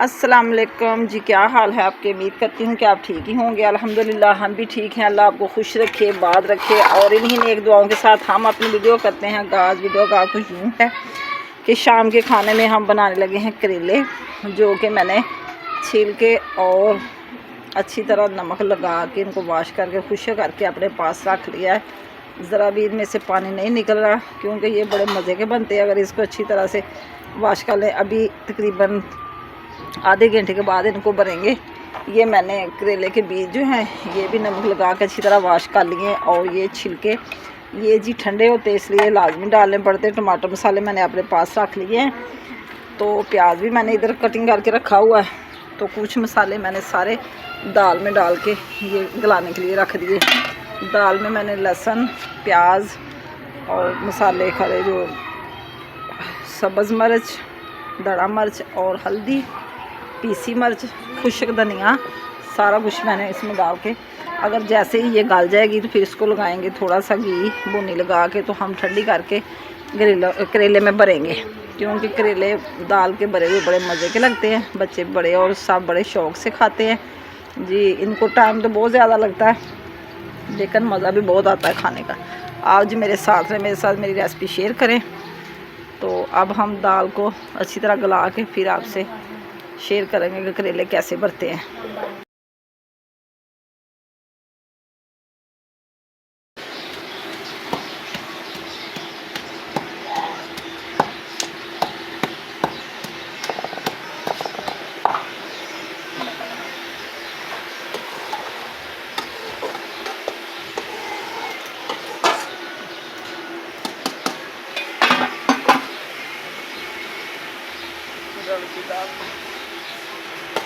अस्सलाम वालेकुम जी, क्या हाल है आपके। उम्मीद करती हूँ कि आप ठीक ही होंगे। अल्हम्दुलिल्लाह हम भी ठीक हैं। अल्लाह आपको खुश रखे, बात रखे। और इन्हीं नेक दुआओं के साथ हम अपनी वीडियो करते हैं आगाज़। वीडियो का कुछ यूँ है कि शाम के खाने में हम बनाने लगे हैं करेले, जो कि मैंने छील के और अच्छी तरह नमक लगा के इनको वाश करके खुश करके अपने पास रख लिया है। ज़रा भी इनमें से पानी नहीं निकल रहा, क्योंकि ये बड़े मज़े के बनते हैं अगर इसको अच्छी तरह से वाश कर लें। अभी तकरीबन आधे घंटे के बाद इनको भरेंगे। ये मैंने करेले के बीज जो हैं ये भी नमक लगा के अच्छी तरह वाश कर लिए। और ये छिलके ये जी ठंडे होते इसलिए लाजमी डालने पड़ते। टमाटर मसाले मैंने अपने पास रख लिए हैं, तो प्याज भी मैंने इधर कटिंग करके रखा हुआ है। तो कुछ मसाले मैंने सारे दाल में डाल के ये गलाने के लिए रख दिए। दाल में मैंने लहसुन, प्याज और मसाले खड़े जो सब्ज़ मिर्च, दड़ा मिर्च और हल्दी, पीसी मिर्च, खुश्क धनिया, सारा कुछ मैंने इसमें डाल के, अगर जैसे ही ये गल जाएगी तो फिर इसको लगाएंगे थोड़ा सा घी भुनी लगा के। तो हम ठंडी करके करेले में भरेंगे, क्योंकि करेले दाल के भरे हुए बड़े मज़े के लगते हैं। बच्चे बड़े और सब बड़े शौक़ से खाते हैं जी। इनको टाइम तो बहुत ज़्यादा लगता है, लेकिन मज़ा भी बहुत आता है खाने का। आप जी मेरे साथ में मेरे साथ मेरी रेसिपी शेयर करें। तो अब हम दाल को अच्छी तरह गला के फिर आपसे शेयर करेंगे कि करेले कैसे भरते हैं।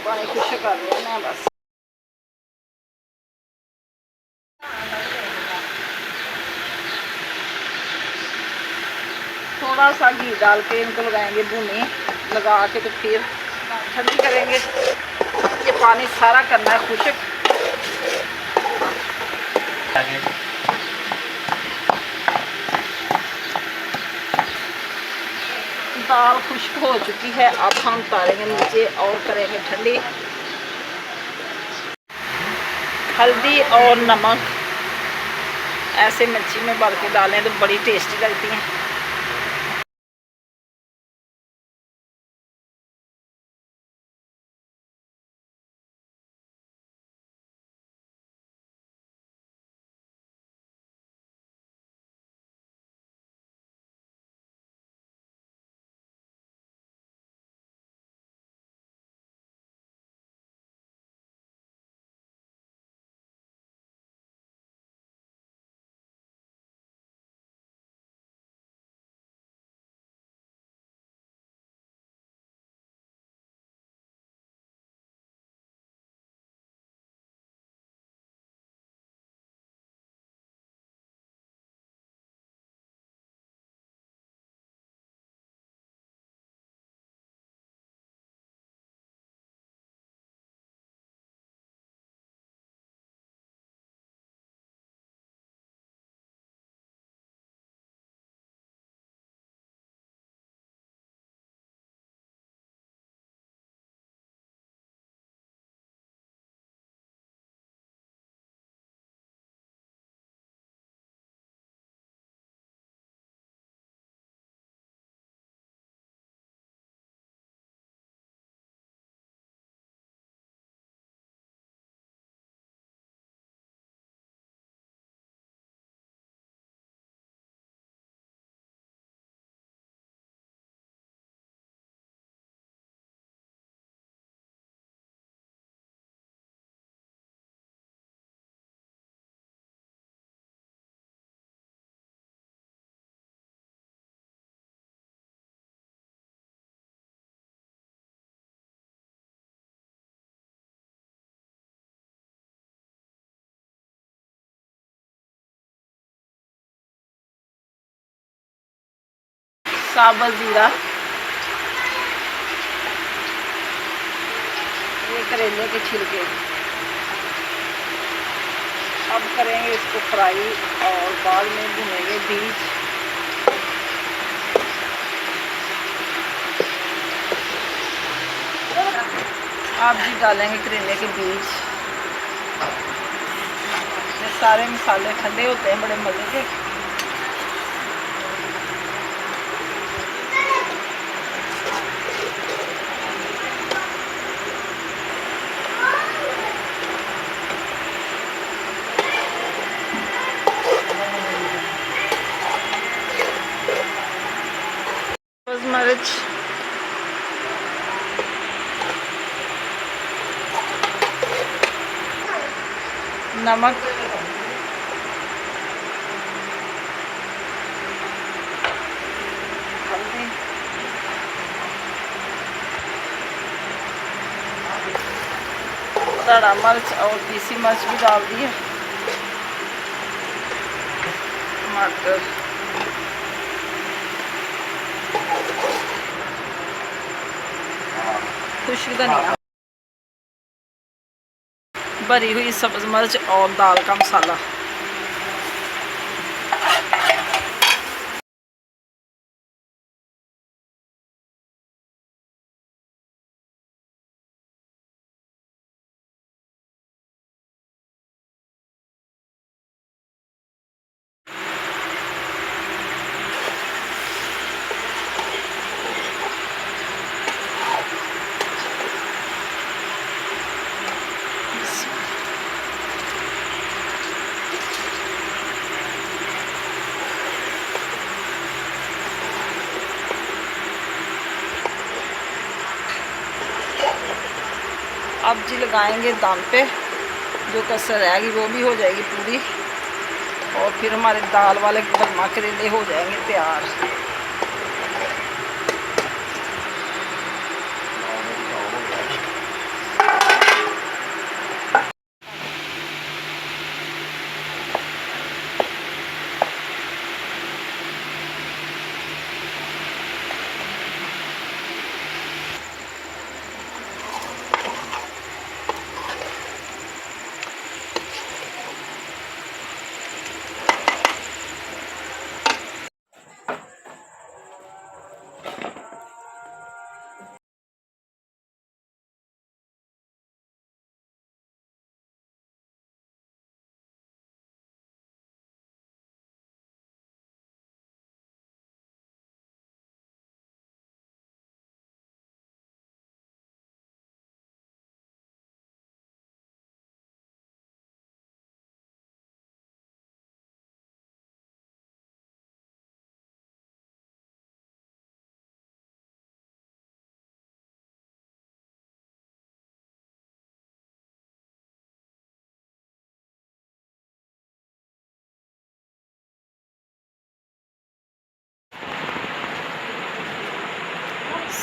पानी खुश कर रहे हैं बस। थोड़ा सा घी डाल के इनको लगाएंगे भुने लगा के, तो फिर ठंडी करेंगे। ये पानी सारा करना है खुश्क। दाल खुश्क हो चुकी है, अब हम उतारेंगे नीचे और करेंगे ठंडी। हल्दी और नमक ऐसे मिर्ची में भर के डालें तो बड़ी टेस्टी लगती हैं। साबुत ज़ीरा, ये करेले के छिलके। अब करेंगे इसको फ्राई और बाद में भुनेंगे बीज। आप जी डालेंगे करेले के बीज। ये सारे मसाले ठंडे होते हैं बड़े मज़े के। मिर्च, नमक, हल्दी, सड़ा मिर्च और पीसी मिर्च भी डाल दी है, टमाटर, खुश्क धनिया, भरी हुई सब्ज़ मिर्च और दाल का मसाला। अब जी लगाएंगे दम पे, जो कसर रहेगी वो भी हो जाएगी पूरी, और फिर हमारे दाल वाले बरमा करेले हो जाएंगे तैयार।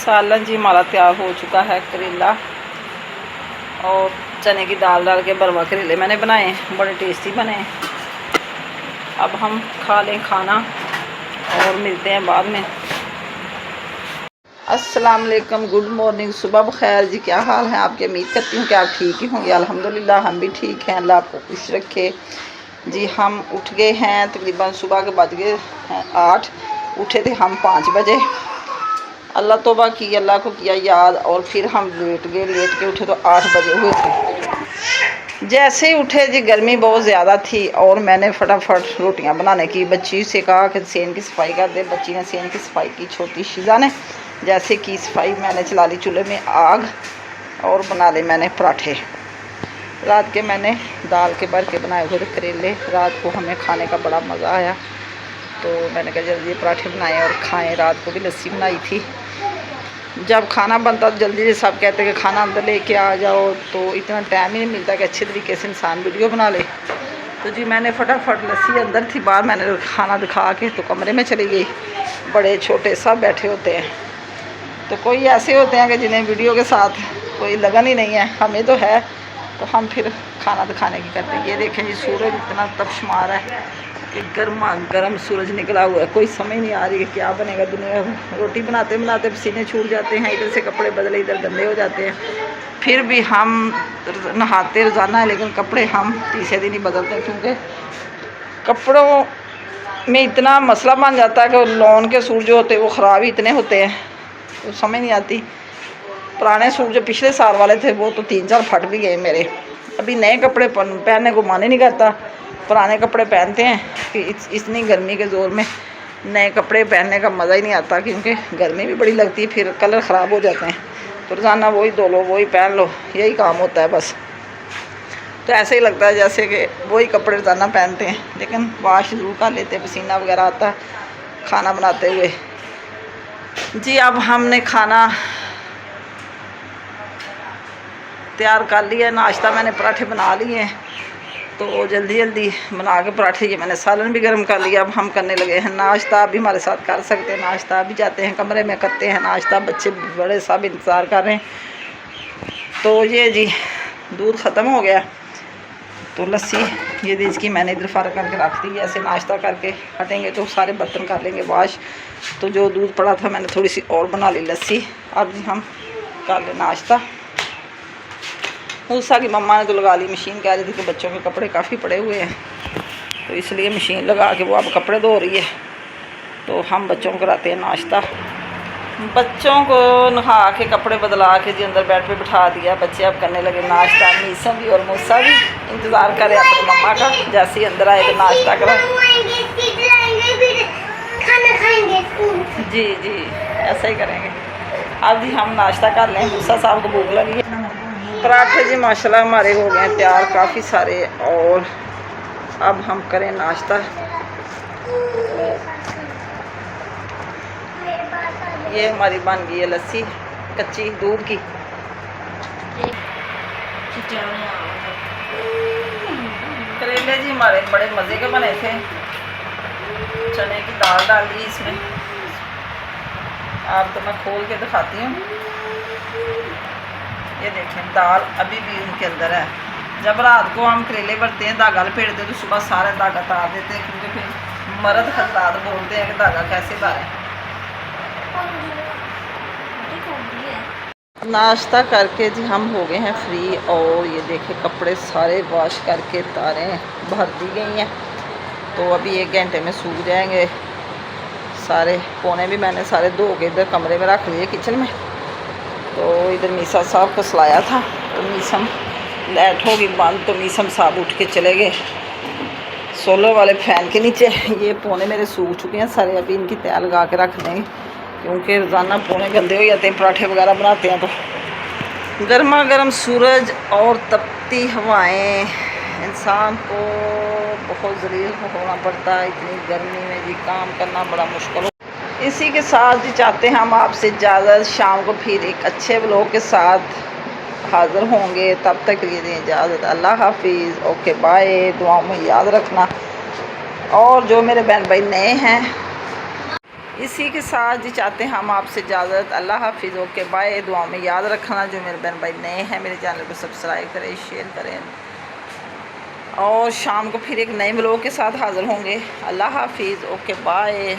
सालन जी हमारा तैयार हो चुका है। करेला और चने की दाल डाल के भरवा करेले मैंने बनाए हैं, बड़े टेस्टी बने हैं। अब हम खा लें खाना और मिलते हैं बाद में। अस्सलाम वालेकुम, गुड मॉर्निंग, सुबह बखैर जी। क्या हाल है आपके? उम्मीद करती हूँ कि आप ठीक ही होंगे। अल्हम्दुलिल्लाह हम भी ठीक हैं, अल्लाह आपको खुश रखे जी। हम उठ गए हैं, तकरीबन सुबह के बज गए हैं 8, उठे थे हम 5 बजे। अल्लाह तौबा की, अल्लाह को किया याद, और फिर हम लेट गए। लेट के उठे तो 8 बजे हुए थे। जैसे ही उठे जी गर्मी बहुत ज़्यादा थी, और मैंने फटाफट रोटियां बनाने की बच्ची से कहा कि सेन की सफाई कर दे। बच्ची ने सेन की सफाई की, छोटी शीज़ा ने। जैसे की सफाई मैंने चला ली चूल्हे में आग, और बना ले मैंने पराठे। रात के मैंने दाल के भर के बनाए हुए थे करेले। रात को हमें खाने का बड़ा मज़ा आया, तो मैंने कहा जल्दी पराठे बनाए और खाएं। रात को भी लस्सी बनाई थी। जब खाना बनता तो जल्दी से सब कहते हैं कि खाना अंदर लेके आ जाओ, तो इतना टाइम ही नहीं मिलता कि अच्छे तरीके से इंसान वीडियो बना ले। तो जी मैंने फटाफट, लस्सी अंदर थी, बाहर मैंने खाना दिखा के तो कमरे में चली गई। बड़े छोटे सब बैठे होते हैं, तो कोई ऐसे होते हैं कि जिन्हें वीडियो के साथ कोई लगन ही नहीं है। हमें तो है, तो हम फिर खाना दिखाने की करते हैं। ये देखें जी, सूरज इतना तपशमार है कि गर्मा गर्म सूरज निकला हुआ है। कोई समझ नहीं आ रही कि क्या बनेगा दुनिया में। रोटी बनाते बनाते पसीने छूट जाते हैं, इधर से कपड़े बदले इधर गंदे हो जाते हैं। फिर भी हम नहाते रोज़ाना है, लेकिन कपड़े हम तीसरे दिन ही बदलते हैं, क्योंकि कपड़ों में इतना मसला बन जाता है कि लॉन के सूट जो होते हैं वो ख़राब ही इतने होते हैं, तो समझ नहीं आती पुराने सूट जो पिछले साल वाले थे वो तो 3-4 फट भी गए मेरे। अभी नए कपड़े पहनने को मन ही नहीं करता, पुराने कपड़े पहनते हैं कि इतनी गर्मी के ज़ोर में नए कपड़े पहनने का मज़ा ही नहीं आता, क्योंकि गर्मी भी बड़ी लगती है, फिर कलर ख़राब हो जाते हैं। तो रोज़ाना वही धो लो, वही पहन लो, यही काम होता है बस। तो ऐसे ही लगता है जैसे कि वही कपड़े रोज़ाना पहनते हैं, लेकिन वाश ज़रूर कर लेते हैं, पसीना वगैरह आता है खाना बनाते हुए। जी अब हमने खाना तैयार कर लिया, नाश्ता मैंने पराठे बना लिए हैं, तो जल्दी जल्दी बना के पराठे, ये मैंने सालन भी गर्म कर लिया। अब हम करने लगे हैं नाश्ता। भी हमारे साथ कर सकते हैं नाश्ता, भी जाते हैं कमरे में करते हैं नाश्ता, बच्चे बड़े सब इंतज़ार कर रहे हैं। तो ये जी दूध ख़त्म हो गया, तो लस्सी ये दी इसकी मैंने इधर फ़र्क करके रख दी। ऐसे नाश्ता करके हटेंगे तो सारे बर्तन कर लेंगे वाश। तो जो दूध पड़ा था मैंने थोड़ी सी और बना ली लस्सी। अब जी हम कर ले नाश्ता। मूसा की मम्मा ने तो लगा ली मशीन, कह रही थी कि बच्चों के कपड़े काफ़ी पड़े हुए हैं, तो इसलिए मशीन लगा के वो अब कपड़े धो रही है। तो हम बच्चों को कराते हैं नाश्ता। बच्चों को नहा के कपड़े बदला के जी अंदर बेड पे बिठा दिया। बच्चे अब करने लगे नाश्ता। मीसा भी और मूसा भी इंतज़ार करे अपनी मम्मा का, जैसे ही अंदर आए तो नाश्ता करा। जी जी ऐसा ही करेंगे। अब जी हम नाश्ता कर लें, मूसा साहब को भूख लगी है। पराठे जी माशाल्लाह हमारे हो गए तैयार काफ़ी सारे, और अब हम करें नाश्ता। ये हमारी बन गई है लस्सी कच्ची दूध की। करेले जी हमारे बड़े मज़े के बने थे, चने की दाल डाल दी इसमें। आप तो मैं खोल के दिखाती हूँ, ये देखें दाल अभी भी उनके अंदर है। जब रात को हम करेले भरते हैं, धागा लपेटते हैं, तो सुबह सारे धागा तार देते हैं, क्योंकि फिर मर्द हजरात बोलते हैं कि धागा कैसे तारें। नाश्ता करके जी हम हो गए हैं फ्री, और ये देखें कपड़े सारे वॉश करके तारें भर दी गई हैं। तो अभी 1 घंटे में सूख जाएंगे सारे। कोने भी मैंने सारे धो के इधर कमरे में रख लिए किचन में। तो इधर मीसा साहब को सुलाया था, तो मीसम लाइट होगी बंद, तो मीसम साहब उठ के चले गए सोलर वाले फ़ैन के नीचे। ये पोने मेरे सूख चुके हैं सारे, अभी इनकी तय लगा के रख देंगे, क्योंकि रोज़ाना पोने गंदे हो जाते हैं, पराठे वगैरह बनाते हैं। तो गर्मा गर्म सूरज और तपती हवाएं, इंसान को बहुत ज़लील होना पड़ता है इतनी गर्मी में जी, काम करना बड़ा मुश्किल हो। इसी के साथ जी चाहते हैं हम आपसे इजाज़त। शाम को फिर एक अच्छे व्लॉग के साथ हाज़िर होंगे, तब तक लिए दें इजाज़त। अल्लाह हाफिज़, ओके बाय। दुआओं में याद रखना, और जो मेरे बहन भाई नए हैं, इसी के साथ जी चाहते हैं हम आपसे इजाज़त। अल्लाह हाफिज़, ओके बाय। दुआओं में याद रखना। जो मेरे बहन भाई नए हैं, मेरे चैनल को सब्सक्राइब करें, शेयर करें, और शाम को फिर एक नए व्लॉग के साथ हाज़िर होंगे। अल्लाह हाफिज़, ओके बाय।